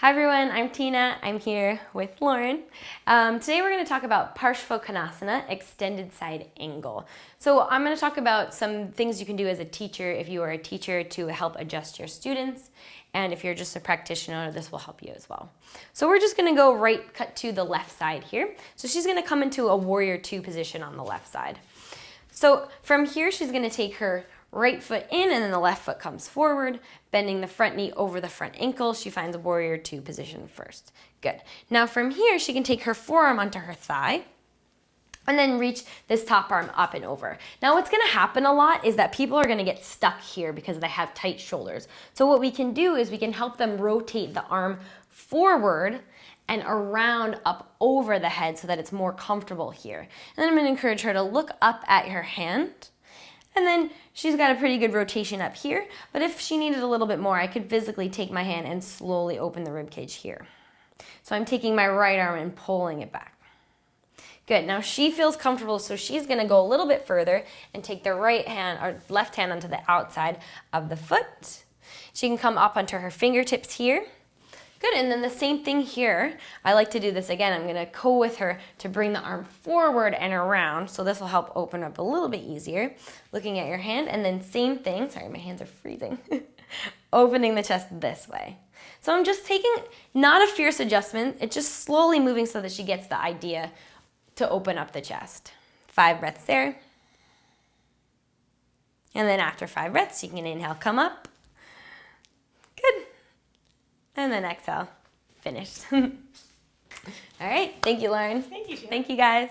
Hi everyone, I'm Tina. I'm here with Lauren. Today we're going to talk about Parsvokonasana, extended side angle. So I'm going to talk about some things you can do as a teacher if you are a teacher to help adjust your students. And if you're just a practitioner, this will help you as well. So we're just going to go cut to the left side here. So she's going to come into a warrior two position on the left side. So from here, she's going to take her right foot in and then the left foot comes forward, bending the front knee over the front ankle. She finds a warrior two position first. Good. Now from here, she can take her forearm onto her thigh and then reach this top arm up and over. Now what's gonna happen a lot is that people are gonna get stuck here because they have tight shoulders. So what we can do is we can help them rotate the arm forward and around up over the head so that it's more comfortable here. And then I'm gonna encourage her to look up at her hand. And then she's got a pretty good rotation up here, but if she needed a little bit more, I could physically take my hand and slowly open the rib cage here. So I'm taking my right arm and pulling it back. Good, now she feels comfortable, so she's gonna go a little bit further and take the right hand or left hand onto the outside of the foot. She can come up onto her fingertips here. Good, and then the same thing here. I like to do this again. I'm gonna go with her to bring the arm forward and around, so this will help open up a little bit easier. Looking at your hand, and then same thing, sorry, my hands are freezing. Opening the chest this way. So I'm just taking, not a fierce adjustment, it's just slowly moving so that she gets the idea to open up the chest. 5 breaths there. And then after 5 breaths, you can inhale, come up. Good. And then exhale, finished. All right, thank you, Lauren. Thank you, Tina. Thank you, guys.